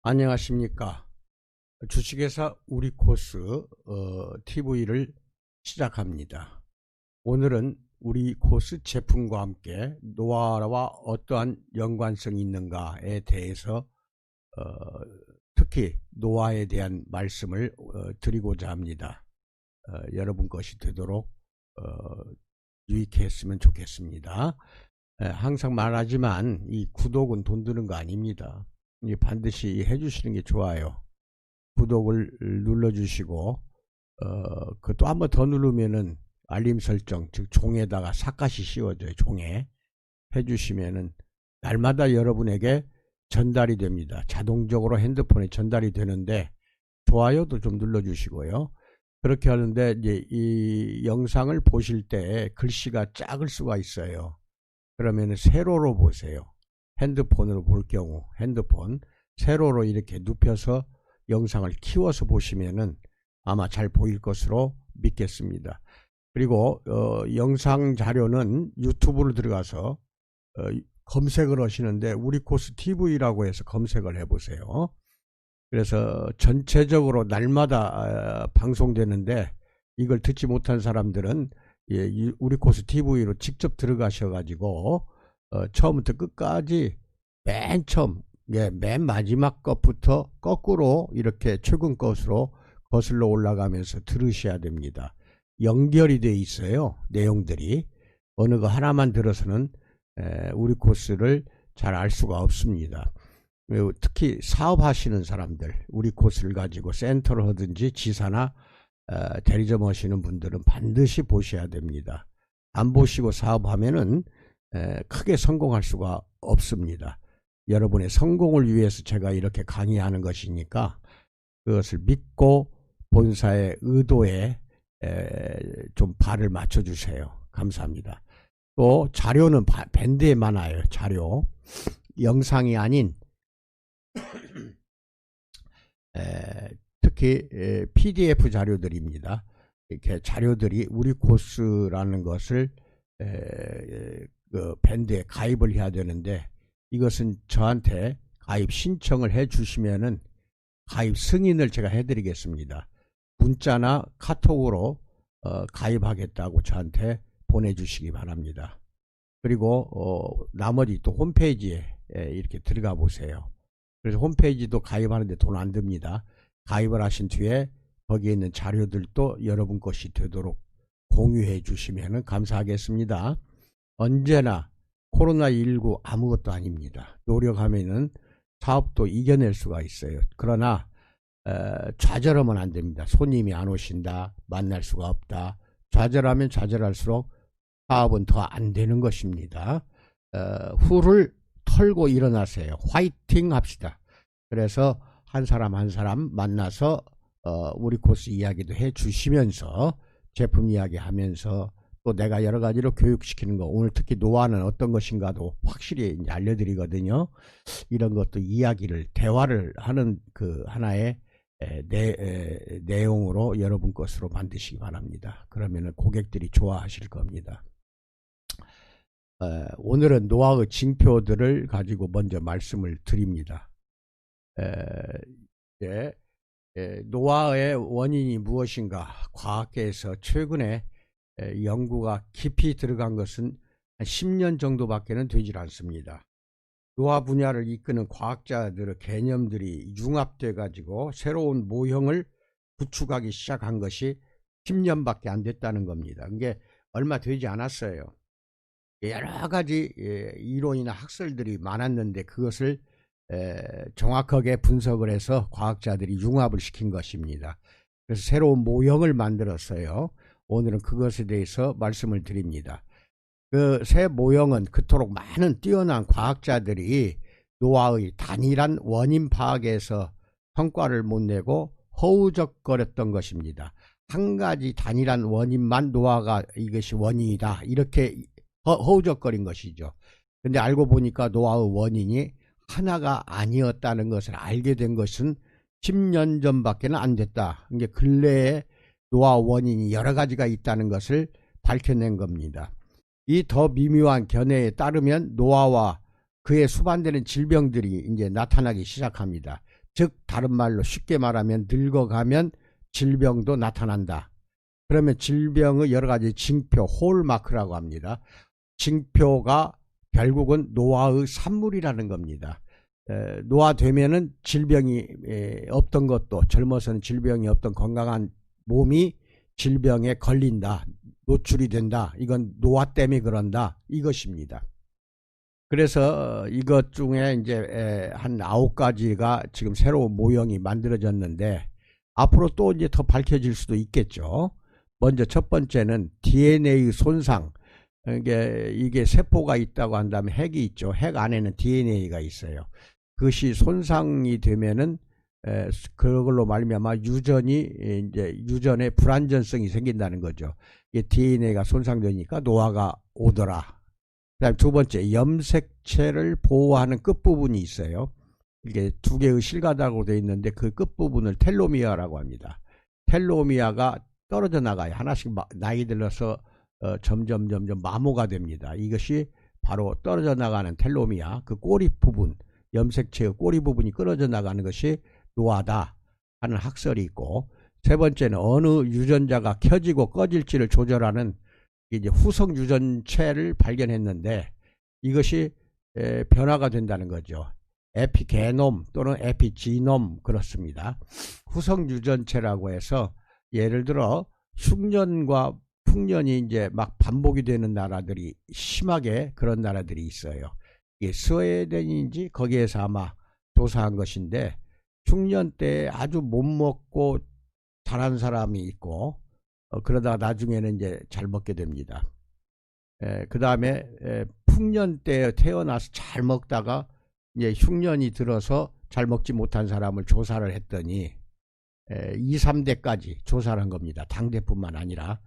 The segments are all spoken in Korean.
안녕하십니까. 주식회사 우리코스 TV를 시작합니다. 오늘은 우리코스 제품과 함께 노화와 어떠한 연관성이 있는가에 대해서 특히 노화에 대한 말씀을 드리고자 합니다. 여러분 것이 되도록 유익했으면 좋겠습니다. 항상 말하지만 이 구독은 돈 드는 거 아닙니다. 반드시 해주시는 게 좋아요. 구독을 눌러주시고 그것도 한번 더 누르면은 알림 설정, 즉 종에다가 삿갓이 씌워져요. 종에 해주시면은 날마다 여러분에게 전달이 됩니다. 자동적으로 핸드폰에 전달이 되는데 좋아요도 좀 눌러주시고요. 그렇게 하는데 이제 이 영상을 보실 때 글씨가 작을 수가 있어요. 그러면은 세로로 보세요. 핸드폰으로 볼 경우 핸드폰 세로로 이렇게 눕혀서 영상을 키워서 보시면은 아마 잘 보일 것으로 믿겠습니다. 그리고 영상 자료는 유튜브로 들어가서 검색을 하시는데 우리코스 TV라고 해서 검색을 해보세요. 그래서 전체적으로 날마다 방송되는데 이걸 듣지 못한 사람들은 우리코스 TV로 직접 들어가셔가지고 처음부터 끝까지 맨 처음 맨 마지막 것부터 거꾸로 이렇게 최근 것으로 거슬러 올라가면서 들으셔야 됩니다. 연결이 돼 있어요. 내용들이 어느 거 하나만 들어서는 우리 코스를 잘 알 수가 없습니다. 특히 사업하시는 사람들 우리 코스를 가지고 센터를 하든지 지사나 대리점 하시는 분들은 반드시 보셔야 됩니다. 안 보시고 사업하면은 크게 성공할 수가 없습니다. 여러분의 성공을 위해서 제가 이렇게 강의하는 것이니까 그것을 믿고 본사의 의도에 좀 발을 맞춰주세요. 감사합니다. 또 자료는 밴드에 많아요. 자료 영상이 아닌 특히 PDF 자료들입니다. 이렇게 자료들이 우리 코스라는 것을 그 밴드에 가입을 해야 되는데 이것은 저한테 가입 신청을 해 주시면은 가입 승인을 제가 해 드리겠습니다. 문자나 카톡으로 가입하겠다고 저한테 보내주시기 바랍니다. 그리고 나머지 또 홈페이지에 이렇게 들어가 보세요. 그래서 홈페이지도 가입하는데 돈 안 듭니다. 가입을 하신 뒤에 거기에 있는 자료들도 여러분 것이 되도록 공유해 주시면 감사하겠습니다. 언제나 코로나19 아무것도 아닙니다. 노력하면은 사업도 이겨낼 수가 있어요. 그러나 좌절하면 안 됩니다. 손님이 안 오신다, 만날 수가 없다. 좌절하면 좌절할수록 사업은 더 안 되는 것입니다. 후를 털고 일어나세요. 화이팅 합시다. 그래서 한 사람 한 사람 만나서 우리 코스 이야기도 해 주시면서 제품 이야기 하면서 또 내가 여러 가지로 교육시키는 거 오늘 특히 노화는 어떤 것인가도 확실히 이제 알려드리거든요. 이런 것도 이야기를 대화를 하는 그 하나의 내용으로 여러분 것으로 만드시기 바랍니다. 그러면 고객들이 좋아하실 겁니다. 오늘은 노화의 징표들을 가지고 먼저 말씀을 드립니다. 노화의 원인이 무엇인가 과학계에서 최근에 연구가 깊이 들어간 것은 한 10년 정도밖에는 되질 않습니다. 노화 분야를 이끄는 과학자들의 개념들이 융합돼 가지고 새로운 모형을 구축하기 시작한 것이 10년밖에 안 됐다는 겁니다. 이게 얼마 되지 않았어요. 여러 가지 이론이나 학설들이 많았는데 그것을 정확하게 분석을 해서 과학자들이 융합을 시킨 것입니다. 그래서 새로운 모형을 만들었어요. 오늘은 그것에 대해서 말씀을 드립니다. 그 새 모형은 그토록 많은 뛰어난 과학자들이 노화의 단일한 원인 파악에서 성과를 못 내고 허우적거렸던 것입니다. 한 가지 단일한 원인만 노화가 이것이 원인이다 이렇게 허우적거린 것이죠. 근데 알고 보니까 노화의 원인이 하나가 아니었다는 것을 알게 된 것은 10년 전밖에는 안 됐다. 이게 근래에 노화 원인이 여러 가지가 있다는 것을 밝혀낸 겁니다. 이 더 미묘한 견해에 따르면 노화와 그에 수반되는 질병들이 이제 나타나기 시작합니다. 즉 다른 말로 쉽게 말하면 늙어가면 질병도 나타난다. 그러면 질병의 여러 가지 징표, 홀마크라고 합니다. 징표가 결국은 노화의 산물이라는 겁니다. 노화되면은 질병이 없던 것도, 젊어서는 질병이 없던 건강한 몸이 질병에 걸린다, 노출이 된다. 이건 노화 때문에 그런다, 이것입니다. 그래서 이것 중에 이제 한 9가지가 지금 새로운 모형이 만들어졌는데 앞으로 또 이제 더 밝혀질 수도 있겠죠. 먼저 첫 번째는 DNA 손상. 이게 세포가 있다고 한다면 핵이 있죠. 핵 안에는 DNA가 있어요. 그것이 손상이 되면은 그걸로 말미암아 유전의 불안전성이 생긴다는 거죠. 이게 DNA가 손상되니까 노화가 오더라. 그다음 두 번째, 염색체를 보호하는 끝부분이 있어요. 이게 두 개의 실가닥으로 되어 있는데 그 끝부분을 텔로미어라고 합니다. 텔로미어가 떨어져 나가요. 하나씩 나이 들어서 점점 마모가 됩니다. 이것이 바로 떨어져 나가는 텔로미어, 그 꼬리 부분, 염색체의 꼬리 부분이 끊어져 나가는 것이 노화다 하는 학설이 있고, 세 번째는 어느 유전자가 켜지고 꺼질지를 조절하는 이제 후성 유전체를 발견했는데 이것이 변화가 된다는 거죠. 에피게놈 또는 에피지놈, 그렇습니다. 후성 유전체라고 해서 예를 들어 흉년과 풍년이 이제 막 반복이 되는 나라들이, 심하게 그런 나라들이 있어요. 이게 스웨덴인지 거기에서 아마 조사한 것인데, 흉년 때 아주 못 먹고 자란 사람이 있고 그러다가 나중에는 이제 잘 먹게 됩니다. 그 다음에 풍년 때 태어나서 잘 먹다가 이제 흉년이 들어서 잘 먹지 못한 사람을 조사를 했더니 2, 3대까지 조사를 한 겁니다. 당대뿐만 아니라.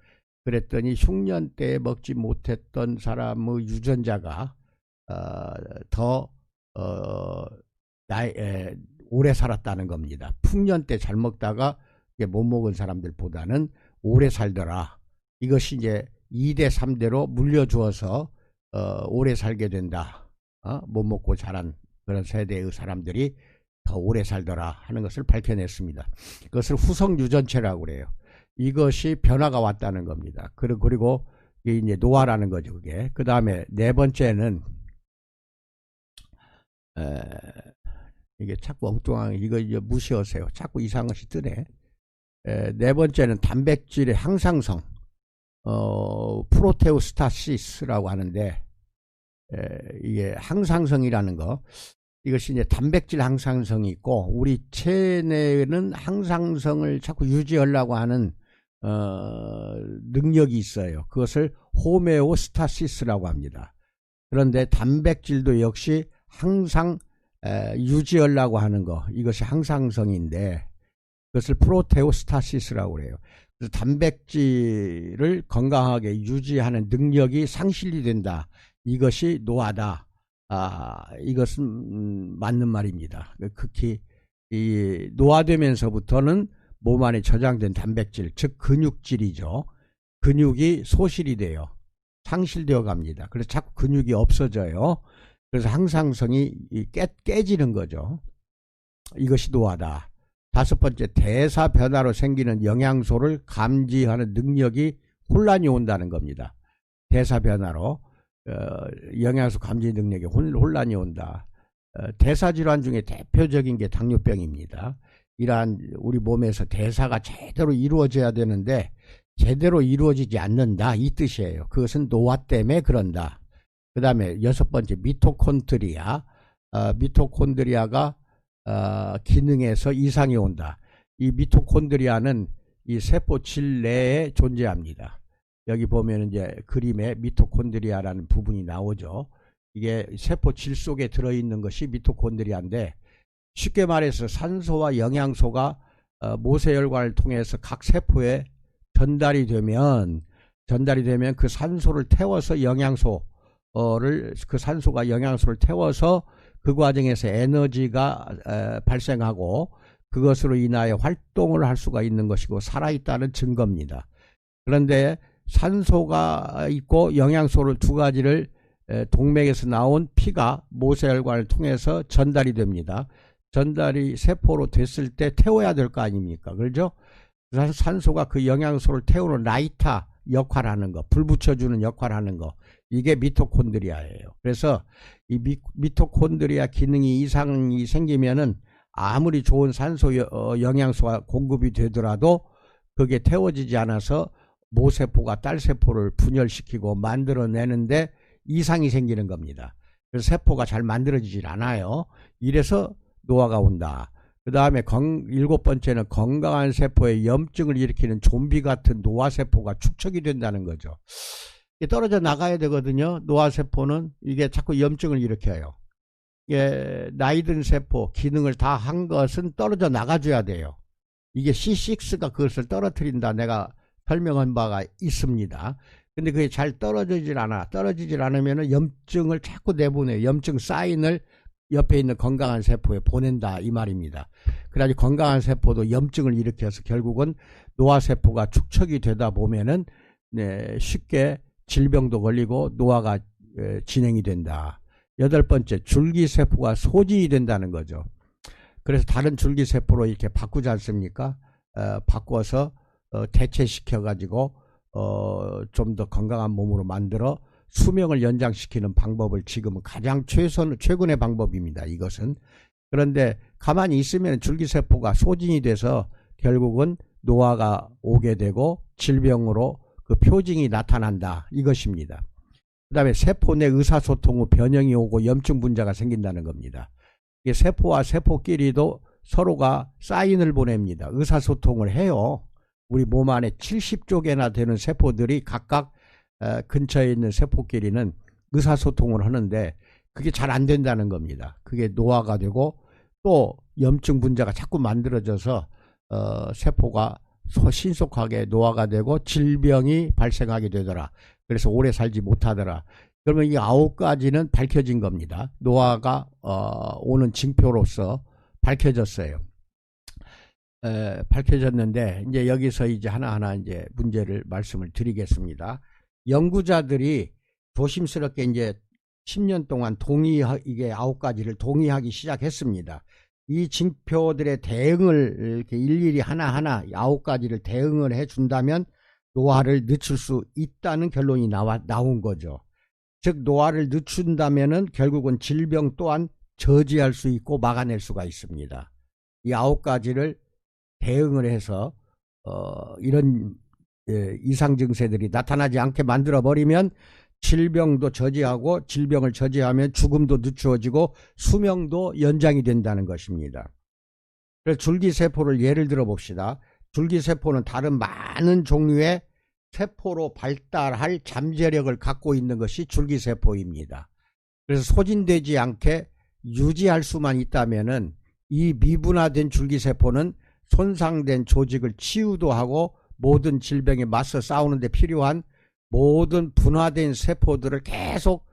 그랬더니 흉년 때 먹지 못했던 사람의 유전자가 더 오래 살았다는 겁니다. 풍년 때 잘 먹다가 못 먹은 사람들보다는 오래 살더라. 이것이 이제 2대 3대로 물려주어서 오래 살게 된다. 못 먹고 자란 그런 세대의 사람들이 더 오래 살더라 하는 것을 밝혀냈습니다. 그것을 후성 유전체라고 그래요. 이것이 변화가 왔다는 겁니다. 그리고 이제 노화라는 거죠, 그게. 그 다음에 네 번째는 이게 자꾸 엉뚱한, 이거 무시하세요. 자꾸 이상한 것이 뜨네. 네 번째는 단백질의 항상성, 프로테오스타시스라고 하는데, 이게 항상성이라는 거, 이것이 이제 단백질 항상성이 있고, 우리 체내는 항상성을 자꾸 유지하려고 하는 능력이 있어요. 그것을 호메오스타시스라고 합니다. 그런데 단백질도 역시 항상 유지하려고 하는 거, 이것이 항상성인데 그것을 프로테오스타시스라고 그래요. 그래서 단백질을 건강하게 유지하는 능력이 상실이 된다. 이것이 노화다. 이것은 맞는 말입니다. 특히 이 노화되면서부터는 몸 안에 저장된 단백질, 즉 근육질이죠. 근육이 소실이 돼요. 상실되어 갑니다. 그래서 자꾸 근육이 없어져요. 그래서 항상성이 깨지는 거죠. 이것이 노화다. 다섯 번째, 대사 변화로 생기는 영양소를 감지하는 능력이 혼란이 온다는 겁니다. 대사 변화로 영양소 감지 능력에 혼란이 온다. 대사질환 중에 대표적인 게 당뇨병입니다. 이러한 우리 몸에서 대사가 제대로 이루어져야 되는데 제대로 이루어지지 않는다, 이 뜻이에요. 그것은 노화 때문에 그런다. 그 다음에 여섯 번째, 미토콘드리아. 미토콘드리아가 기능에서 이상이 온다. 이 미토콘드리아는 이 세포질 내에 존재합니다. 여기 보면 이제 그림에 미토콘드리아라는 부분이 나오죠. 이게 세포질 속에 들어있는 것이 미토콘드리아인데, 쉽게 말해서 산소와 영양소가 모세혈관을 통해서 각 세포에 전달이 되면 그 산소를 태워서 그 산소가 영양소를 태워서 그 과정에서 에너지가 발생하고 그것으로 인하여 활동을 할 수가 있는 것이고 살아있다는 증거입니다. 그런데 산소가 있고 영양소를 두 가지를 동맥에서 나온 피가 모세혈관을 통해서 전달이 됩니다. 전달이 세포로 됐을 때 태워야 될 거 아닙니까? 그렇죠? 그래서 산소가 그 영양소를 태우는 라이터 역할하는 거, 불 붙여주는 역할하는 거, 이게 미토콘드리아예요. 그래서 이 미토콘드리아 기능이 이상이 생기면은 아무리 좋은 산소 영양소가 공급이 되더라도 그게 태워지지 않아서 모세포가 딸세포를 분열시키고 만들어내는데 이상이 생기는 겁니다. 그래서 세포가 잘 만들어지질 않아요. 이래서 노화가 온다. 그 다음에 7번째는 건강한 세포에 염증을 일으키는 좀비 같은 노화세포가 축적이 된다는 거죠. 이게 떨어져 나가야 되거든요. 노화세포는 이게 자꾸 염증을 일으켜요. 이게 나이 든 세포 기능을 다 한 것은 떨어져 나가줘야 돼요. 이게 C6가 그것을 떨어뜨린다. 내가 설명한 바가 있습니다. 근데 그게 잘 떨어지질 않으면 염증을 자꾸 내보내요. 염증 사인을 옆에 있는 건강한 세포에 보낸다 이 말입니다. 그래가지고 건강한 세포도 염증을 일으켜서 결국은 노화세포가 축적이 되다 보면은 쉽게 질병도 걸리고 노화가 진행이 된다. 8번째, 줄기세포가 소진이 된다는 거죠. 그래서 다른 줄기세포로 이렇게 바꾸지 않습니까? 바꿔서 대체시켜 가지고 좀 더 건강한 몸으로 만들어 수명을 연장시키는 방법을 지금은 가장 최근의 방법입니다. 이것은. 그런데 가만히 있으면 줄기세포가 소진이 돼서 결국은 노화가 오게 되고 질병으로 그 표징이 나타난다. 이것입니다. 그 다음에 세포 내 의사소통 후 변형이 오고 염증 분자가 생긴다는 겁니다. 이게 세포와 세포끼리도 서로가 사인을 보냅니다. 의사소통을 해요. 우리 몸 안에 70조 개나 되는 세포들이 각각 근처에 있는 세포끼리는 의사소통을 하는데 그게 잘 안 된다는 겁니다. 그게 노화가 되고 또 염증 분자가 자꾸 만들어져서 세포가 신속하게 노화가 되고 질병이 발생하게 되더라. 그래서 오래 살지 못하더라. 그러면 이 9가지는 밝혀진 겁니다. 노화가 오는 징표로서 밝혀졌어요. 밝혀졌는데 이제 여기서 이제 하나하나 이제 문제를 말씀을 드리겠습니다. 연구자들이 조심스럽게 이제 10년 동안 이게 9가지를 동의하기 시작했습니다. 이 징표들의 대응을 이렇게 일일이 하나하나 9가지를 대응을 해준다면 노화를 늦출 수 있다는 결론이 나온 거죠. 즉 노화를 늦춘다면은 결국은 질병 또한 저지할 수 있고 막아낼 수가 있습니다. 이 9가지를 대응을 해서 이런 이상 증세들이 나타나지 않게 만들어 버리면 질병도 저지하고 질병을 저지하면 죽음도 늦추어지고 수명도 연장이 된다는 것입니다. 그래서 줄기세포를 예를 들어 봅시다. 줄기세포는 다른 많은 종류의 세포로 발달할 잠재력을 갖고 있는 것이 줄기세포입니다. 그래서 소진되지 않게 유지할 수만 있다면은 이 미분화된 줄기세포는 손상된 조직을 치유도 하고 모든 질병에 맞서 싸우는 데 필요한 모든 분화된 세포들을 계속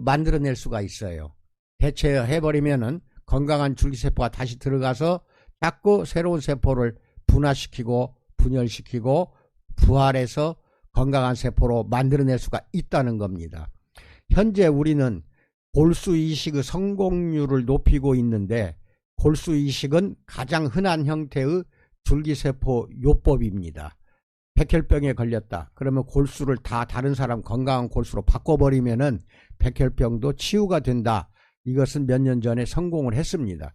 만들어낼 수가 있어요. 대체해버리면은 건강한 줄기세포가 다시 들어가서 자꾸 새로운 세포를 분화시키고 분열시키고 부활해서 건강한 세포로 만들어낼 수가 있다는 겁니다. 현재 우리는 골수이식의 성공률을 높이고 있는데 골수이식은 가장 흔한 형태의 줄기세포 요법입니다. 백혈병에 걸렸다. 그러면 골수를 다 다른 사람 건강한 골수로 바꿔버리면은 백혈병도 치유가 된다. 이것은 몇 년 전에 성공을 했습니다.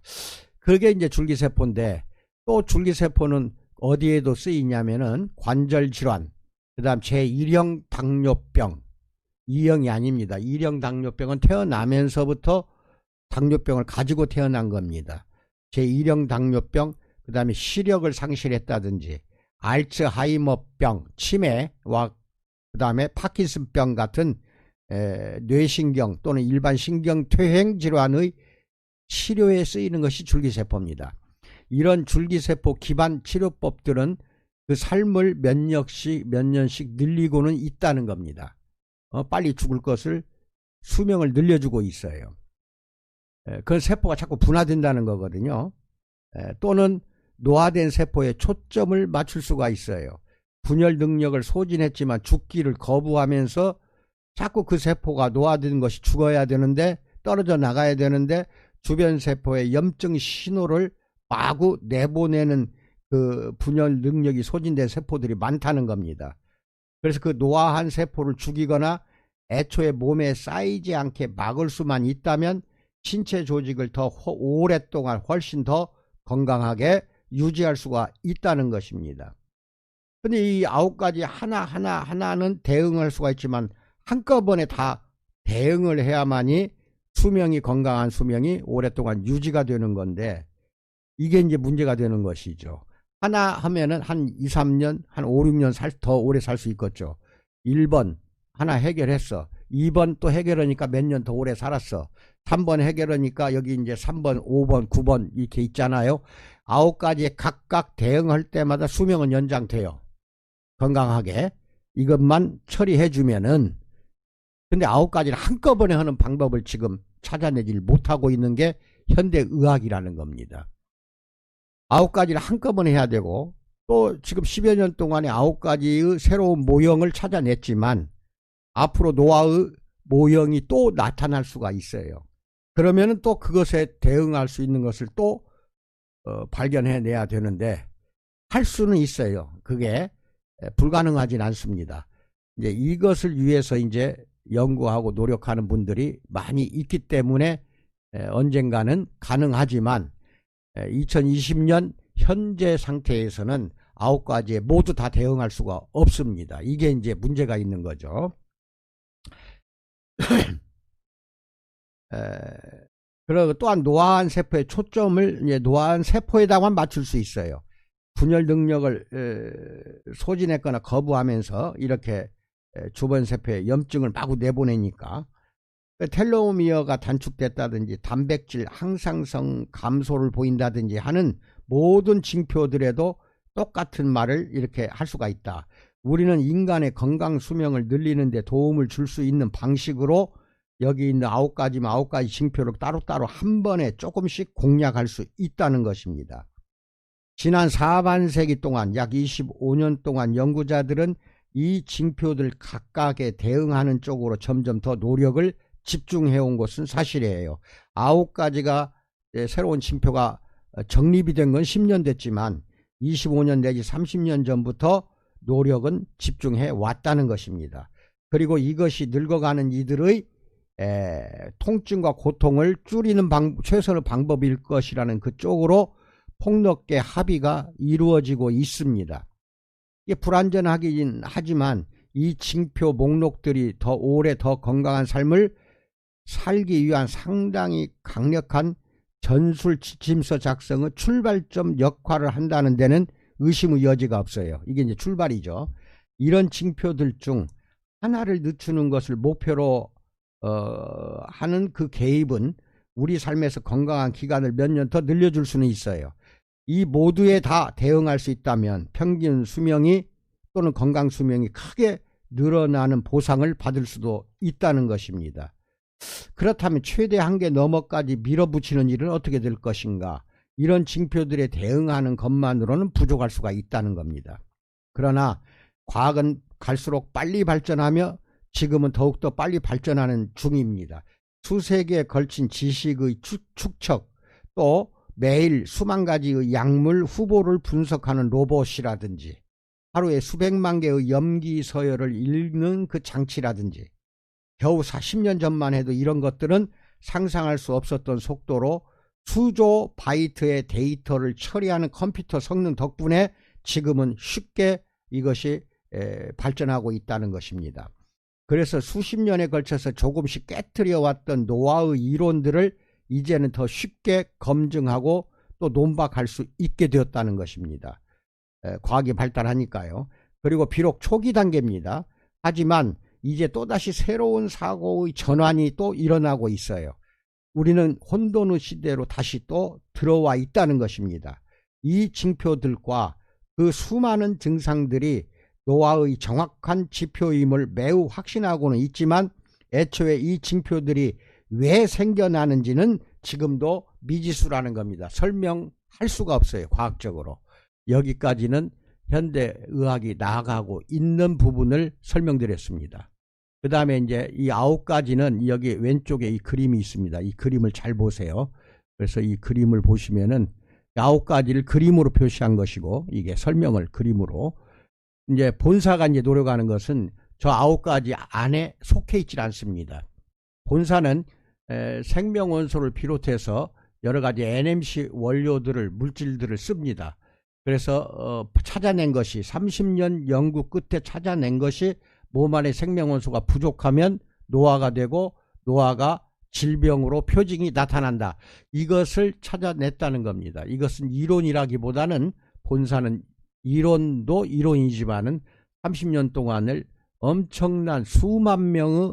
그게 이제 줄기세포인데 또 줄기세포는 어디에도 쓰이냐면은 관절질환, 그 다음 제1형 당뇨병, 2형이 아닙니다. 1형 당뇨병은 태어나면서부터 당뇨병을 가지고 태어난 겁니다. 제1형 당뇨병, 그 다음에 시력을 상실했다든지 알츠하이머병, 치매와 그 다음에 파킨슨병 같은 뇌신경 또는 일반 신경퇴행 질환의 치료에 쓰이는 것이 줄기세포입니다. 이런 줄기세포 기반 치료법들은 그 삶을 몇 년씩 늘리고는 있다는 겁니다. 빨리 죽을 것을 수명을 늘려주고 있어요. 그 세포가 자꾸 분화된다는 거거든요. 또는 노화된 세포에 초점을 맞출 수가 있어요. 분열 능력을 소진했지만 죽기를 거부하면서 자꾸 그 세포가 노화된 것이 죽어야 되는데 떨어져 나가야 되는데 주변 세포의 염증 신호를 마구 내보내는 그 분열 능력이 소진된 세포들이 많다는 겁니다. 그래서 그 노화한 세포를 죽이거나 애초에 몸에 쌓이지 않게 막을 수만 있다면 신체 조직을 더 오랫동안 훨씬 더 건강하게 유지할 수가 있다는 것입니다. 근데 이 9가지 하나는 대응할 수가 있지만 한꺼번에 다 대응을 해야만이 수명이, 건강한 수명이 오랫동안 유지가 되는 건데, 이게 이제 문제가 되는 것이죠. 하나 하면은 한 2, 3년, 한 5, 6년 더 오래 살 수 있겠죠. 1번 하나 해결했어. 2번 또 해결하니까 몇 년 더 오래 살았어. 3번 해결하니까 여기 이제 3번, 5번, 9번 이렇게 있잖아요. 9가지에 각각 대응할 때마다 수명은 연장돼요. 건강하게. 이것만 처리해 주면은. 근데 9가지를 한꺼번에 하는 방법을 지금 찾아내질 못하고 있는 게 현대의학이라는 겁니다. 9가지를 한꺼번에 해야 되고, 또 지금 10여 년 동안에 9가지의 새로운 모형을 찾아냈지만 앞으로 노화의 모형이 또 나타날 수가 있어요. 그러면은 또 그것에 대응할 수 있는 것을 또 발견해내야 되는데, 할 수는 있어요. 그게 불가능하진 않습니다. 이제 이것을 위해서 이제 연구하고 노력하는 분들이 많이 있기 때문에 언젠가는 가능하지만 2020년 현재 상태에서는 9가지에 모두 다 대응할 수가 없습니다. 이게 이제 문제가 있는 거죠. 그리고 또한 노화한 세포의 초점을 이제 노화한 세포에다만 맞출 수 있어요. 분열 능력을 소진했거나 거부하면서 이렇게 주변 세포에 염증을 마구 내보내니까 텔로미어가 단축됐다든지 단백질 항상성 감소를 보인다든지 하는 모든 징표들에도 똑같은 말을 이렇게 할 수가 있다. 우리는 인간의 건강 수명을 늘리는 데 도움을 줄 수 있는 방식으로 여기 있는 9가지 징표를 따로따로 한 번에 조금씩 공략할 수 있다는 것입니다. 지난 4반세기 동안 약 25년 동안 연구자들은 이 징표들 각각에 대응하는 쪽으로 점점 더 노력을 집중해온 것은 사실이에요. 9가지가 새로운 징표가 정립이 된 건 10년 됐지만 25년 내지 30년 전부터 노력은 집중해 왔다는 것입니다. 그리고 이것이 늙어가는 이들의 통증과 고통을 줄이는 최선의 방법일 것이라는 그쪽으로 폭넓게 합의가 이루어지고 있습니다. 이게 불완전하긴 하지만 이 징표 목록들이 더 오래 더 건강한 삶을 살기 위한 상당히 강력한 전술 지침서 작성의 출발점 역할을 한다는 데는 의심의 여지가 없어요. 이게 이제 출발이죠. 이런 징표들 중 하나를 늦추는 것을 목표로 하는 그 개입은 우리 삶에서 건강한 기간을 몇 년 더 늘려줄 수는 있어요. 이 모두에 다 대응할 수 있다면 평균 수명이 또는 건강 수명이 크게 늘어나는 보상을 받을 수도 있다는 것입니다. 그렇다면 최대 한계 너머까지 밀어붙이는 일은 어떻게 될 것인가? 이런 징표들에 대응하는 것만으로는 부족할 수가 있다는 겁니다. 그러나 과학은 갈수록 빨리 발전하며 지금은 더욱더 빨리 발전하는 중입니다. 수세기에 걸친 지식의 축적, 또 매일 수만 가지의 약물 후보를 분석하는 로봇이라든지 하루에 수백만 개의 염기 서열을 읽는 그 장치라든지 겨우 40년 전만 해도 이런 것들은 상상할 수 없었던 속도로 수조 바이트의 데이터를 처리하는 컴퓨터 성능 덕분에 지금은 쉽게 이것이 발전하고 있다는 것입니다. 그래서 수십 년에 걸쳐서 조금씩 깨트려 왔던 노화의 이론들을 이제는 더 쉽게 검증하고 또 논박할 수 있게 되었다는 것입니다. 과학이 발달하니까요. 그리고 비록 초기 단계입니다. 하지만 이제 또다시 새로운 사고의 전환이 또 일어나고 있어요. 우리는 혼돈의 시대로 다시 또 들어와 있다는 것입니다. 이 징표들과 그 수많은 증상들이 노화의 정확한 지표임을 매우 확신하고는 있지만 애초에 이 징표들이 왜 생겨나는지는 지금도 미지수라는 겁니다. 설명할 수가 없어요. 과학적으로. 여기까지는 현대의학이 나아가고 있는 부분을 설명드렸습니다. 그 다음에 이제 이 9가지는 여기 왼쪽에 이 그림이 있습니다. 이 그림을 잘 보세요. 그래서 이 그림을 보시면은 9가지를 그림으로 표시한 것이고, 이게 설명을 그림으로. 이제 본사가 이제 노력하는 것은 저 9가지 안에 속해 있질 않습니다. 본사는 생명원소를 비롯해서 여러 가지 NMC 원료들을, 물질들을 씁니다. 그래서 찾아낸 것이 30년 연구 끝에 찾아낸 것이 몸 안에 생명원소가 부족하면 노화가 되고, 노화가 질병으로 표징이 나타난다. 이것을 찾아냈다는 겁니다. 이것은 이론이라기보다는, 본사는 이론도 이론이지만은 30년 동안을 엄청난 수만 명의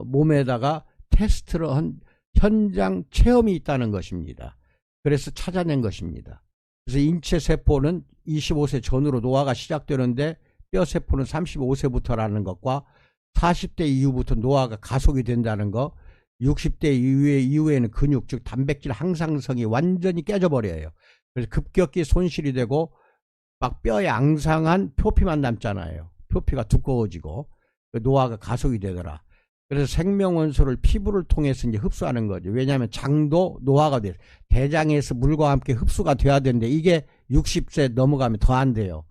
몸에다가 테스트를 한 현장 체험이 있다는 것입니다. 그래서 찾아낸 것입니다. 그래서 인체세포는 25세 전후로 노화가 시작되는데, 뼈세포는 35세부터라는 것과 40대 이후부터 노화가 가속이 된다는 것, 60대 이후에는 근육, 즉 단백질 항상성이 완전히 깨져버려요. 그래서 급격히 손실이 되고 막 뼈에 앙상한 표피만 남잖아요. 표피가 두꺼워지고 노화가 가속이 되더라. 그래서 생명원소를 피부를 통해서 이제 흡수하는 거죠. 왜냐하면 장도 노화가 돼요. 대장에서 물과 함께 흡수가 돼야 되는데 이게 60세 넘어가면 더 안 돼요.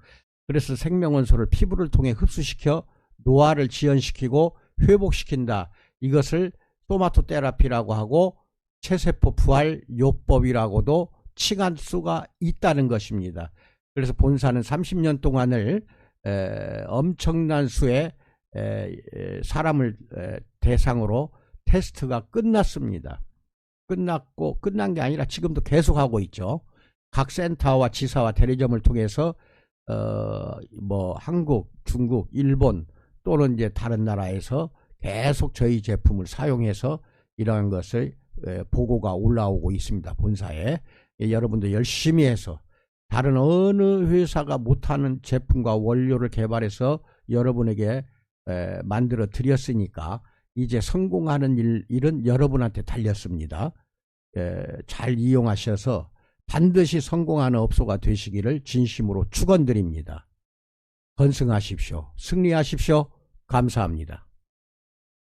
그래서 생명원소를 피부를 통해 흡수시켜 노화를 지연시키고 회복시킨다. 이것을 소마토 테라피라고 하고 체세포 부활 요법이라고도 칭할 수가 있다는 것입니다. 그래서 본사는 30년 동안을 엄청난 수의 사람을 대상으로 테스트가 끝났습니다. 끝났고, 끝난 게 아니라 지금도 계속하고 있죠. 각 센터와 지사와 대리점을 통해서 뭐 한국, 중국, 일본 또는 이제 다른 나라에서 계속 저희 제품을 사용해서 이러한 것을 보고가 올라오고 있습니다. 본사에. 여러분도 열심히 해서 다른 어느 회사가 못하는 제품과 원료를 개발해서 여러분에게 만들어 드렸으니까 이제 성공하는 일은 여러분한테 달렸습니다. 잘 이용하셔서 반드시 성공하는 업소가 되시기를 진심으로 축원드립니다. 건승하십시오. 승리하십시오. 감사합니다.